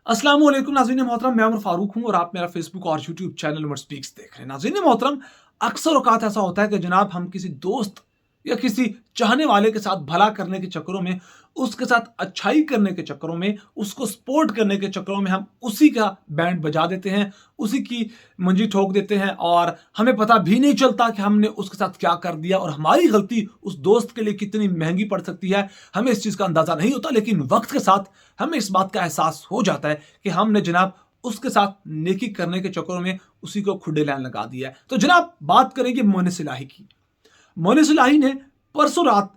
अस्सलाम वालेकुम नाज़रीन मोहतरम, मैं उमर फारूक हूँ और आप मेरा फेसबुक और यूट्यूब चैनल उमर स्पीक्स देख रहे हैं। नाज़रीन मोहतरम, अक्सर औकात ऐसा होता है कि जनाब हम किसी दोस्त या किसी चाहने वाले के साथ भला करने के चक्करों में, उसके साथ अच्छाई करने के चक्करों में, उसको सपोर्ट करने के चक्करों में हम उसी का बैंड बजा देते हैं, उसी की मंजी ठोक देते हैं और हमें पता भी नहीं चलता कि हमने उसके साथ क्या कर दिया और हमारी गलती उस दोस्त के लिए कितनी महंगी पड़ सकती है। हमें इस चीज़ का अंदाज़ा नहीं होता, लेकिन वक्त के साथ हमें इस बात का एहसास हो जाता है कि हमने जनाब उसके साथ नेकी करने के चक्करों में उसी को खुडे लाइन लगा दिया है। तो जनाब बात करेंगे मोनिस इलाही की। मोनिस इलाही ने परसों रात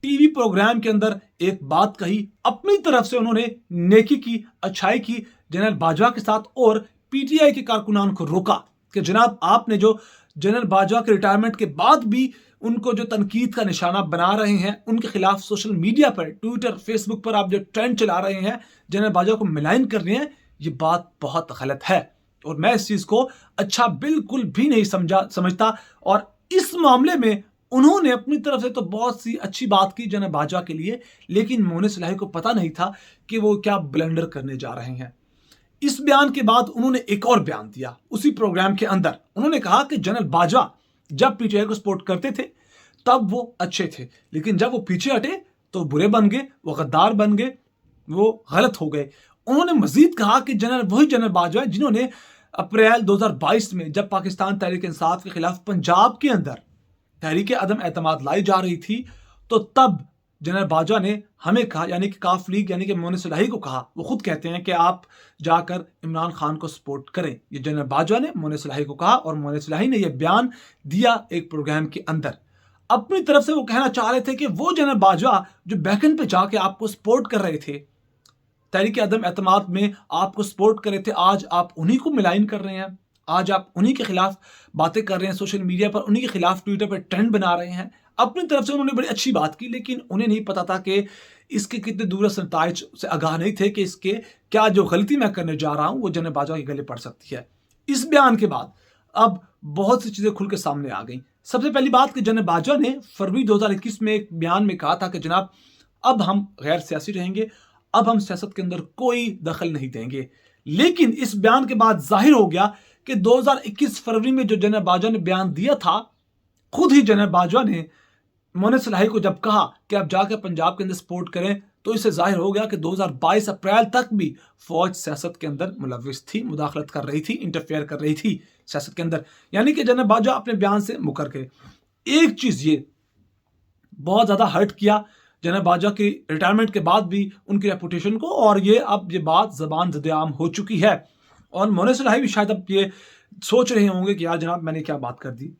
टीवी प्रोग्राम के अंदर एक बात कही, अपनी तरफ से उन्होंने नेकी की, अच्छाई की जनरल बाजवा के साथ और पीटीआई के कारकुनान को रोका कि जनाब आपने जो जनरल बाजवा के रिटायरमेंट के बाद भी उनको जो तनकीद का निशाना बना रहे हैं, उनके खिलाफ सोशल मीडिया पर, ट्विटर, फेसबुक पर आप जो ट्रेंड चला रहे हैं, जनरल बाजवा को मिलाइन कर रहे हैं, ये बात बहुत गलत है और मैं इस चीज को अच्छा बिल्कुल भी नहीं समझता। और इस मामले में उन्होंने अपनी तरफ से तो बहुत सी अच्छी बात की जनरल बाजवा के लिए, लेकिन मोनिस इलाही को पता नहीं था कि वो क्या ब्लंडर करने जा रहे हैं। इस बयान के बाद उन्होंने एक और बयान दिया उसी प्रोग्राम के अंदर। उन्होंने कहा कि जनरल बाजवा जब पीटीआई को सपोर्ट करते थे तब वो अच्छे थे, लेकिन जब वो पीछे हटे तो बुरे बन गए, वो गद्दार बन गए, वो गलत हो गए। उन्होंने मजीद कहा कि वही जनरल बाजवा जिन्होंने अप्रैल 2022 में जब पाकिस्तान तहरीक इंसाफ के खिलाफ पंजाब के अंदर तहरीक अदम एतमाद लाई जा रही थी, तो तब जनरल बाजवा ने हमें कहा, यानी कि काफ लीग यानी कि मोनिस इलाही को कहा, वो खुद कहते हैं कि आप जाकर इमरान खान को सपोर्ट करें। ये जनरल बाजवा ने मोनिस इलाही को कहा और मोनिस इलाही ने यह बयान दिया एक प्रोग्राम के अंदर। अपनी तरफ से वो कहना चाह रहे थे कि वो जनरल बाजवा जो बैकएंड पे जाके आपको सपोर्ट कर रहे थे, तहरीक अदम एतमाद में आपको सपोर्ट कर रहे थे, आज आप उन्हीं को मिलाइन कर रहे हैं, आज आप उन्हीं के खिलाफ बातें कर रहे हैं, सोशल मीडिया पर उन्हीं के खिलाफ ट्विटर पर ट्रेंड बना रहे हैं। अपनी तरफ से उन्होंने बड़ी अच्छी बात की, लेकिन उन्हें नहीं पता था कि इसके कितने दूरस्थ नताइज से आगाह नहीं थे कि इसके क्या जो गलती मैं करने जा रहा हूं वो जनरल बाजवा के गले पड़ सकती है। इस बयान के बाद अब बहुत सी चीजें खुल के सामने आ गई। सबसे पहली बात कि जनरल बाजवा ने फरवरी 2021 में एक बयान में कहा था कि जनाब अब हम गैर सियासी रहेंगे, अब हम सियासत के अंदर कोई दखल नहीं देंगे। लेकिन इस बयान के बाद जाहिर हो गया कि 2021 फरवरी में जो जनरल बाजवा ने बयान दिया था, खुद ही जनरल बाजवा ने मोनिस इलाही को जब कहा कि आप जाकर पंजाब के अंदर सपोर्ट करें, तो इससे जाहिर हो गया कि 2022 अप्रैल तक भी फौज सियासत के अंदर मुलविस थी, मुदाखलत कर रही थी, इंटरफेयर कर रही थी सियासत के अंदर। यानी कि जनरल बाजवा अपने बयान से मुकर गए। एक चीज ये बहुत ज्यादा हर्ट किया जनरल बाजवा की रिटायरमेंट के बाद भी उनकी रेपुटेशन को, और ये अब ये बात जबान ज़द-ए-आम हो चुकी है और मोनिस इलाही भी शायद अब ये सोच रहे होंगे कि यार जनाब मैंने क्या बात कर दी।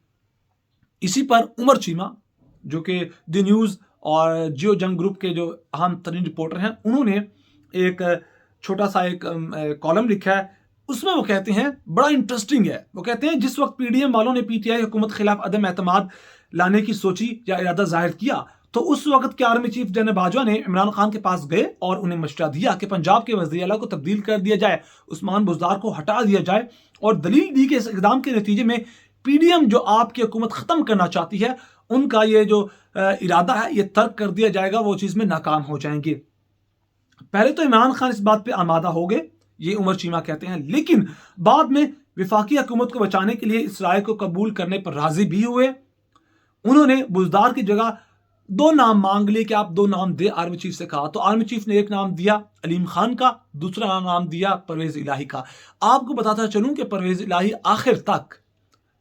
इसी पर उमर चीमा जो कि द न्यूज़ और जियो जंग ग्रुप के जो अहम तरीन रिपोर्टर हैं, उन्होंने एक छोटा सा एक कॉलम लिखा है। उसमें वो कहते हैं, बड़ा इंटरेस्टिंग है, वो कहते हैं जिस वक्त पीडीएम वालों ने पीटीआई हुकूमत के खिलाफ अदम एतमाद लाने की सोची या इरादा जाहिर किया, तो उस वक्त के आर्मी चीफ जनरल बाजवा ने इमरान खान के पास गए और उन्हें मशवरा दिया कि पंजाब के वज़ीर आला को तब्दील कर दिया जाए, उस्मान बुज़दार को हटा दिया जाए, और दलील दी कि इस इक़दाम के नतीजे में पीडीएम जो आपकी हुकूमत ख़त्म करना चाहती है, उनका ये जो इरादा है ये तर्क कर दिया जाएगा, वो चीज़ में नाकाम हो जाएंगे। पहले तो इमरान खान इस बात पर आमादा हो गए, ये उमर चीमा कहते हैं, लेकिन बाद में विफाकी हुकूमत को बचाने के लिए इस राय को कबूल करने पर राजी भी हुए। उन्होंने बुज़दार की जगह 2 नाम मांग लिए कि आप 2 नाम दे, आर्मी चीफ से कहा, तो आर्मी चीफ ने एक नाम दिया अलीम खान का, दूसरा नाम दिया परवेज इलाही का। आपको बताता चलूं कि परवेज इलाही आखिर तक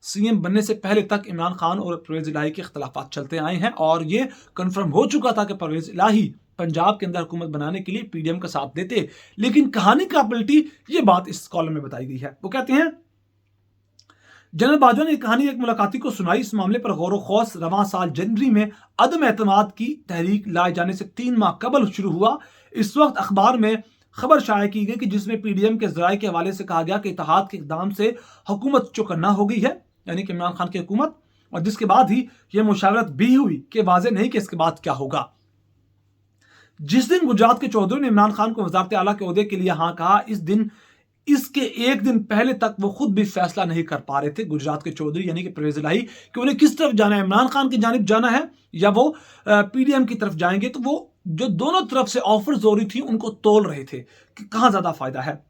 सीएम बनने से पहले तक इमरान खान और परवेज इलाही के इख्तलाफात चलते आए हैं और ये कंफर्म हो चुका था कि परवेज इलाही पंजाब के अंदर हुकूमत बनाने के लिए पीडीएम का साथ देते। लेकिन कहानी का पलटी ये बात इस कॉलम में बताई गई है। वो कहते हैं, जनरल बाजवा ने कहानी एक मुलाकाती को सुनाई। इस मामले पर गौर खौस रवां साल जनवरी में अदम एतमाद की तहरीक लाए जाने से 3 माह कबल शुरू हुआ। इस वक्त अखबार में खबर शाया की गई कि जिसमें पीडीएम के जराये के हवाले से कहा गया कि इत्तेहाद के इक़दाम से हुकूमत चौकन्ना हो गई है, यानी कि इमरान खान की हुकूमत, और जिसके बाद ही यह मुशावरत भी हुई कि वाज़ेह नहीं कि इसके बाद क्या होगा। जिस दिन गुजरात के चौधरी ने इमरान खान को वज़ारत आला के ओहदे के लिए हाँ कहा, इस दिन इसके एक दिन पहले तक वो खुद भी फैसला नहीं कर पा रहे थे, गुजरात के चौधरी यानी कि परवेज इलाही, कि उन्हें किस तरफ जाना है, इमरान खान की जानिब जाना है या वो पीडीएम की तरफ जाएंगे। तो वो जो दोनों तरफ से ऑफर्स हो रही थी उनको तोल रहे थे कि कहाँ ज्यादा फायदा है।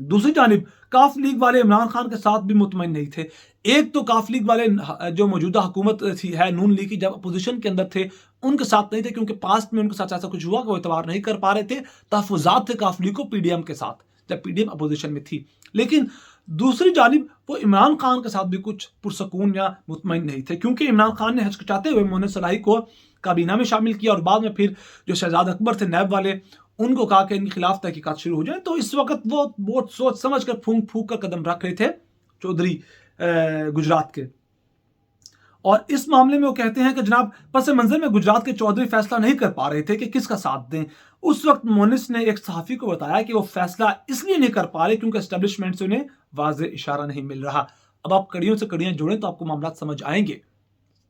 दूसरी जानिब काफ लीग वाले इमरान खान के साथ भी मुतमईन नहीं थे। एक तो काफ लीग वाले जो मौजूदा हुकूमत थी है नून लीग की, जब अपोजिशन के अंदर थे उनके साथ नहीं थे, क्योंकि पास्ट में उनके साथ ऐसा कुछ हुआ कि वो एतबार नहीं कर पा रहे थे। तहफ़्फ़ुज़ात थे काफ लीग को पीडीएम के साथ जब पीडीएम अपोजिशन में थी। लेकिन दूसरी जानिब वो इमरान खान के साथ भी कुछ पुरसकून या मुतमईन नहीं थे, क्योंकि इमरान खान ने हिचकिचाते हुए मोहम्मद सलाही को काबीना में शामिल किया और बाद में फिर जो शहजाद अकबर थे नैब वाले, उनको कहा कि इनके खिलाफ तहकीकात शुरू हो जाए। तो इस वक्त वो बहुत सोच समझ कर फूंक फूंक कर कदम रख रहे थे चौधरी गुजरात के। और इस मामले में वो कहते हैं कि जनाब पस मंजर में गुजरात के चौधरी फैसला नहीं कर पा रहे थे कि किसका साथ दें। उस वक्त मोनिस ने एक सहाफ़ी को बताया कि वो फैसला इसलिए नहीं कर पा रहे क्योंकि एस्टेब्लिशमेंट से उन्हें वाज़ेह इशारा नहीं मिल रहा। अब आप कड़ियों से कड़ियां जोड़ें तो आपको मामला समझ आएंगे,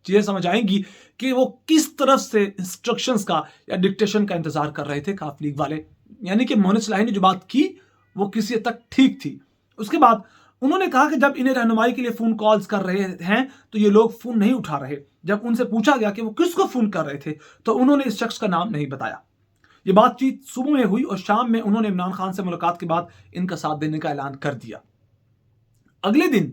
चीजें समझ आएंगी कि वो किस तरफ से इंस्ट्रक्शंस का या डिक्टेशन का इंतजार कर रहे थे काफ लीग वाले। यानी कि मोहम्मद सलाही ने जो बात की वो किसी हद तक ठीक थी। उसके बाद उन्होंने कहा कि जब इन्हें रहनुमाई के लिए फोन कॉल्स कर रहे हैं तो ये लोग फोन नहीं उठा रहे। जब उनसे पूछा गया कि वो किसको फोन कर रहे थे तो उन्होंने इस शख्स का नाम नहीं बताया। ये बातचीत सुबह में हुई और शाम में उन्होंने इमरान खान से मुलाकात के बाद इनका साथ देने का ऐलान कर दिया। अगले दिन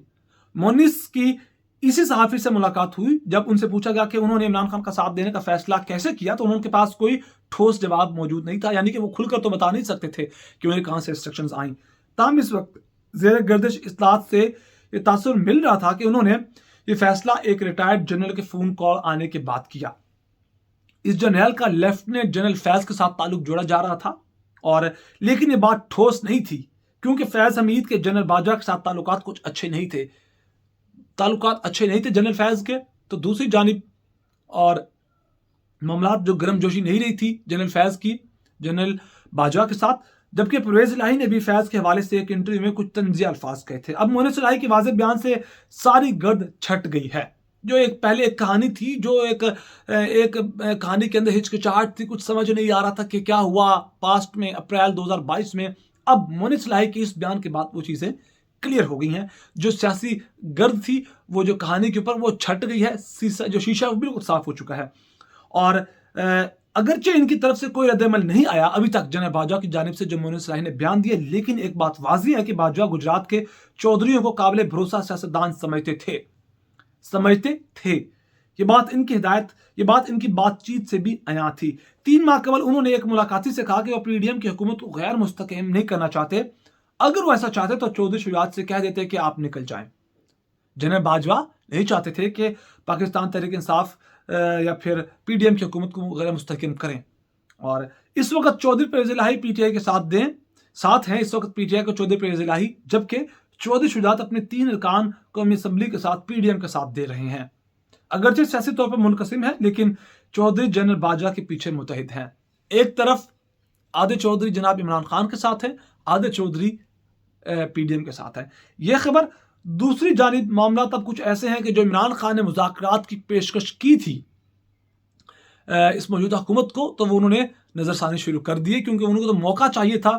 मोनिस की इसी सहाफी से मुलाकात हुई। जब उनसे पूछा गया कि उन्होंने इमरान खान का साथ देने का फैसला कैसे किया तो उनके पास कोई ठोस जवाब मौजूद नहीं था। यानी कि वो खुलकर तो बता नहीं सकते थे कि उन्हें कहां से इंस्ट्रक्शंस आई। ताहम इस वक्त ज़ेर गर्दिश इत्तलात से ये तासुर मिल रहा था कि उन्होंने ये फैसला एक रिटायर्ड जनरल के फोन कॉल आने के बाद किया। इस जनरल का लेफ्टिनेंट जनरल फैज के साथ ताल्लुक जोड़ा जा रहा था, और लेकिन ये बात ठोस नहीं थी क्योंकि फैज हमीद के जनरल बाजवा के साथ ताल्लुकात कुछ अच्छे नहीं थे जनरल फैज के। तो दूसरी जानिब और मामलात जो गर्मजोशी नहीं रही थी जनरल फैज की जनरल बाजवा के साथ, जबकि परवेज इलाही ने भी फैज के हवाले से एक इंटरव्यू में कुछ तंजिया अल्फाज कहे थे। अब मोहम्मद इलाही के वाज़ेह बयान से सारी गर्द छट गई है। जो एक पहले एक कहानी थी, जो एक कहानी के अंदर हिचकिचाहट थी, कुछ समझ नहीं आ रहा था कि क्या हुआ पास्ट में अप्रैल 2022 में। अब मोहम्मद इलाही के इस बयान के बाद वो चीज़ें क्लियर हो गई हैं। जो सियासी गर्द थी वो जो कहानी के ऊपर वो छट गई है, जो शीशा वो बिल्कुल साफ हो चुका है। और अगरचे इनकी तरफ से कोई रद्द-ए-अमल नहीं आया अभी तक जनरल बाजवा की जानिब से जो मोहम्मद इलाही ने बयान दिए, लेकिन एक बात वाज़ी है कि बाजवा गुजरात के चौधरियों को काबिल भरोसा सियासतदान समझते थे। ये बात इनकी बातचीत से भी आया थी। 3 माह कबल उन्होंने एक मुलाकाती से कहा कि वो पीडीएम की हुकूमत को गैर मुस्तकम नहीं करना चाहते। अगर वो ऐसा चाहते तो चौधरी शुजात से कह देते कि आप निकल जाएं। जनरल बाजवा नहीं चाहते थे कि पाकिस्तान तहरीक इंसाफ या फिर पीडीएम की हुकूमत को गैर मुस्तकम करें। और इस वक्त चौधरी परवेज इलाही पीटीआई के साथ हैं इस वक्त पीटीआई को चौधरी परवेज इलाही, जबकि चौधरी शुजात अपने 3 अरकान कौमी असम्बली के साथ पीडीएम का साथ दे रहे हैं। अगरचे सियासी तौर पर मुनकसिम है, लेकिन चौधरी जनरल बाजवा के पीछे मुतहिद हैं। एक तरफ आधे चौधरी जनाब इमरान खान के साथ हैं, आधे चौधरी पीडीएम के साथ हैं। यह खबर दूसरी जानिब मामला तब कुछ ऐसे हैं कि जो इमरान खान ने मुज़ाकरात की पेशकश की थी इस मौजूदा हुकूमत को, तो वो उन्होंने नजरसानी शुरू कर दी, क्योंकि उनको तो मौका चाहिए था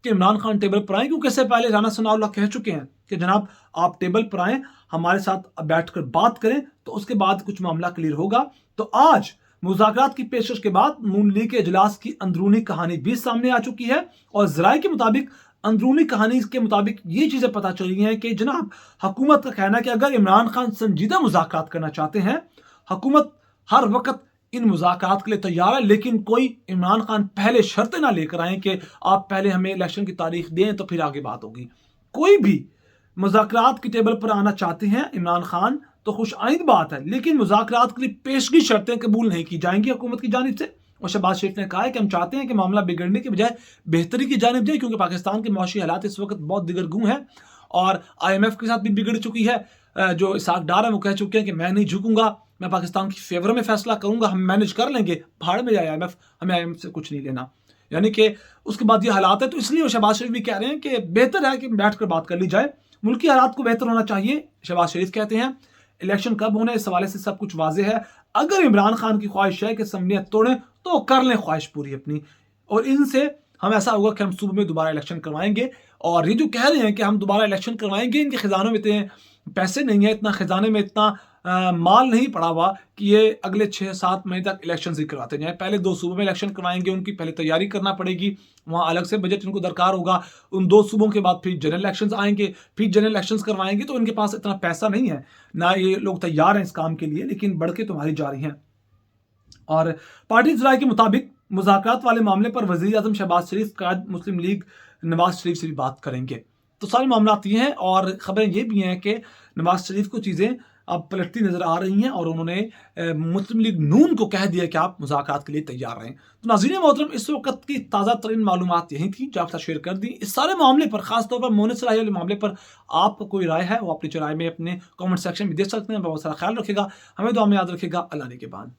कि इमरान खान टेबल पर आए। क्योंकि इससे पहले राना सनाउल्लाह कह चुके हैं कि जनाब आप टेबल पर आए, हमारे साथ बैठकर बात करें, तो उसके बाद कुछ मामला क्लियर होगा। तो आज मुज़ाकरात की पेशकश के बाद नून लीग के इजलास की अंदरूनी कहानी भी सामने आ चुकी है, और ज़राए के मुताबिक अंदरूनी कहानी के मुताबिक ये चीज़ें पता चली हैं कि जनाब हुकूमत का कहना है कि अगर इमरान खान संजीदा मुज़ाकरात करना चाहते हैं, हुकूमत हर वक्त इन मुज़ाकरात के लिए तैयार है, लेकिन कोई इमरान खान पहले शर्तें ना लेकर आए कि आप पहले हमें इलेक्शन की तारीख दें तो फिर आगे बात होगी। कोई भी मुज़ाकरात की टेबल पर आना चाहते हैं इमरान खान तो खुश आइंद बात है, लेकिन मुज़ाकरात के लिए पेशगी शर्तें कबूल नहीं की जाएंगी हुकूमत की जानिब से। और शहबाज शरीफ ने कहा है कि हम चाहते हैं कि मामला बिगड़ने के बजाय बेहतरी की जानिब जाए, क्योंकि पाकिस्तान के माशी हालात इस वक्त बहुत दिगरगूं हैं और IMF के साथ भी बिगड़ चुकी है। जो इसाक डार है वो कह चुके हैं कि मैं नहीं झुकूंगा, मैं पाकिस्तान की फेवर में फैसला करूंगा, हम मैनेज कर लेंगे, भाड़ में जाए IMF, हमें IMF से कुछ नहीं लेना। यानी कि उसके बाद ये हालात है, तो इसलिए शहबाज शरीफ भी कह रहे हैं कि बेहतर है कि बैठकर बात कर ली जाए, मुल्की हालात को बेहतर होना चाहिए। शहबाज शरीफ कहते हैं इलेक्शन कब होने इस हवाले से सब कुछ वाजे है। अगर इमरान खान की ख्वाहिश है कि असम्बलियाँ तोड़ें तो कर लें ख्वाहिश पूरी अपनी, और इनसे हम ऐसा होगा कि हम सूबे में दोबारा इलेक्शन करवाएंगे। और ये जो कह रहे हैं कि हम दोबारा इलेक्शन करवाएंगे, इनके खजानों में इतने पैसे नहीं है, इतना खजाने में इतना माल नहीं पड़ा हुआ कि ये अगले 6-7 महीने तक इलेक्शन ही करवाते जाएँ। पहले 2 सूबों में इलेक्शन करवाएँगे, उनकी पहले तैयारी करना पड़ेगी, वहाँ अलग से बजट इनको दरकार होगा। उन 2 सूबों के बाद फिर जनरल इलेक्शंस आएँगे, फिर जनरल इलेक्शंस करवाएँगे, तो इनके पास इतना पैसा नहीं है, ना ये लोग तैयार हैं इस काम के लिए, लेकिन बढ़ के तो मारी जा रही हैं। और पार्टी राय के मुताबिक मुज़ाकरात वाले मामले पर वज़ीर-ए-आज़म शहबाज शरीफ का आज मुस्लिम लीग नवाज शरीफ से भी बात करेंगे। तो सारे मामलात ये हैं और ख़बरें ये भी हैं कि नवाज शरीफ को चीज़ें अब पलटती नज़र आ रही हैं और उन्होंने मुस्लिम लीग नून को कह दिया कि आप मुज़ाकरात के लिए तैयार रहें। तो नाज़रीन मोहतरम, इस वक़्त की ताज़ा तरीन मालूमात यही थी जो आपके साथ शेयर कर दी। इस सारे मामले पर, ख़ास तौर पर मोनिस सलाही वाले मामले पर आपका कोई राय है, वो अपनी राय में अपने कमेंट सेक्शन में दे सकते हैं। बहुत सारा ख्याल रखिएगा, हमें दुआ में याद रखिएगा। अल्लाह ने के बाद।